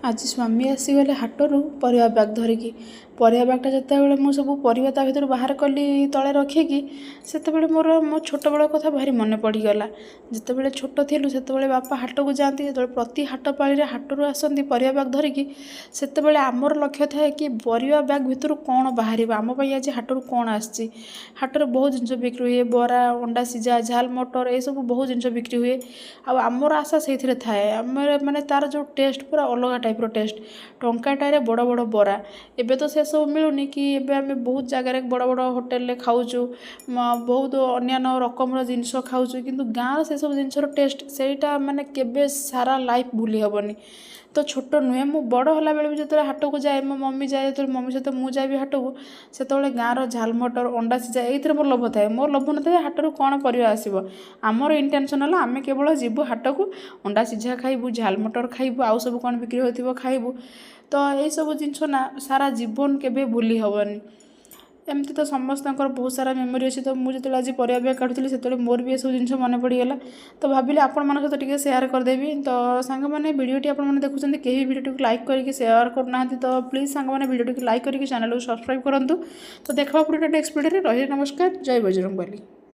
ଆଜି ସ୍ୱାମୀ ଆସିଗଲେ ହାଟରୁ ପରିବା ବ୍ୟାଗ୍ ଧରିକି। ପରିବା ବ୍ୟାଗ୍ଟା ଯେତେବେଳେ ମୁଁ ସବୁ ପରିବା ତା ଭିତରୁ ବାହାର କଲି ତଳେ ରଖିକି, ସେତେବେଳେ ମୋର ମୋ ଛୋଟବେଳ କଥା ଭାରି ମନେ ପଡ଼ିଗଲା। ଯେତେବେଳେ ଛୋଟ ଥିଲୁ ସେତେବେଳେ ବାପା ହାଟକୁ ଯାଆନ୍ତି, ଯେତେବେଳେ ପ୍ରତି ହାଟ ପାଳିରେ ହାଟରୁ ଆସନ୍ତି ପରିବା ବ୍ୟାଗ୍ ଧରିକି, ସେତେବେଳେ ଆମର ଲକ୍ଷ୍ୟ ଥାଏ କି ପରିବା ବ୍ୟାଗ୍ ଭିତରୁ କ'ଣ ବାହାରିବ, ଆମ ପାଇଁ ଆଜି ହାଟରୁ କ'ଣ ଆସିଛି। ହାଟରେ ବହୁତ ଜିନିଷ ବିକ୍ରି ହୁଏ, ବରା, ଅଣ୍ଡା ସିଝା, ଝାଲ ମଟର, ଏସବୁ ବହୁତ ଜିନିଷ ବିକ୍ରି ହୁଏ। ଆଉ ଆମର ଆଶା ସେଇଥିରେ ଥାଏ, ଆମର ମାନେ ତା'ର ଯେଉଁ ଟେଷ୍ଟ ପୁରା ଅଲଗା ଟାଇପ୍ର ଟେଷ୍ଟ। ଟଙ୍କାଟାରେ ବଡ଼ ବଡ଼ ବରା। ଏବେ ତ ସେସବୁ ମିଳୁନି, କି ଏବେ ଆମେ ବହୁତ ଜାଗାରେ ବଡ଼ ବଡ଼ ହୋଟେଲରେ ଖାଉଛୁ, ବହୁତ ଅନ୍ୟାନ୍ୟ ରକମର ଜିନିଷ ଖାଉଛୁ, କିନ୍ତୁ ଗାଁର ସେସବୁ ଜିନିଷର ଟେଷ୍ଟ ସେଇଟା ମାନେ କେବେ ସାରା ଲାଇଫ୍ ଭୁଲି ହେବନି। ତ ଛୋଟ ନୁହେଁ, ମୁଁ ବଡ଼ ହେଲାବେଳେ ବି ଯେତେବେଳେ ହାଟକୁ ଯାଏ, ମୋ ମମି ଯାଏ, ଯେତେବେଳେ ମମି ସହିତ ମୁଁ ଯାଏ ବି ହାଟକୁ, ସେତେବେଳେ ଗାଁର ଝାଲ ମଟର, ଅଣ୍ଡା ସିଝା, ଏଇଥିରେ ମୋର ଲୋଭ ଥାଏ। ମୋର ଲୋଭ ନଥାଏ ହାଟରୁ କ'ଣ ପରିବା ଆସିବ। ଆମର ଇଣ୍ଟେନସନ୍ ହେଲା ଆମେ କେବଳ ଯିବୁ ହାଟକୁ, ଅଣ୍ଡା ସିଝା ଖାଇବୁ, ଝାଲ ମଟର ଖାଇବୁ, ଆଉ ସବୁ କ'ଣ ବିକ୍ରି ହେଉଥିବ ଖାଇବୁ। ତ ଏଇସବୁ ଜିନିଷ ନା ସାରା ଜୀବନ କେବେ ଭୁଲି ହେବନି। ଏମିତି ତ ସମସ୍ତଙ୍କର ବହୁତ ସାରା ମେମୋରି ଅଛି। ତ ମୁଁ ଯେତେବେଳେ ଆଜି ପରିବା ବ୍ୟାଗ୍ କାଢୁଥିଲି, ସେତେବେଳେ ମୋର ବି ଏସବୁ ଜିନିଷ ମନେ ପଡ଼ିଗଲା। ତ ଭାବିଲି ଆପଣମାନଙ୍କ ସହିତ ଟିକେ ସେୟାର କରିଦେବି। ତ ସାଙ୍ଗମାନେ, ଭିଡ଼ିଓଟି ଆପଣମାନେ ଦେଖୁଛନ୍ତି, କେହି ଭିଡ଼ିଓଟିକୁ ଲାଇକ୍ କରିକି ସେୟାର କରୁନାହାନ୍ତି। ତ ପ୍ଲିଜ୍ ସାଙ୍ଗମାନେ ଭିଡ଼ିଓଟିକୁ ଲାଇକ୍ କରିକି ଚ୍ୟାନେଲକୁ ସବସ୍କ୍ରାଇବ୍ କରନ୍ତୁ। ତ ଦେଖା ହେବ ନେକ୍ସଟ ଭିଡ଼ିଓରେ। ରହିଲି, ନମସ୍କାର, ଜୟ ବଜରଙ୍ଗବଲି।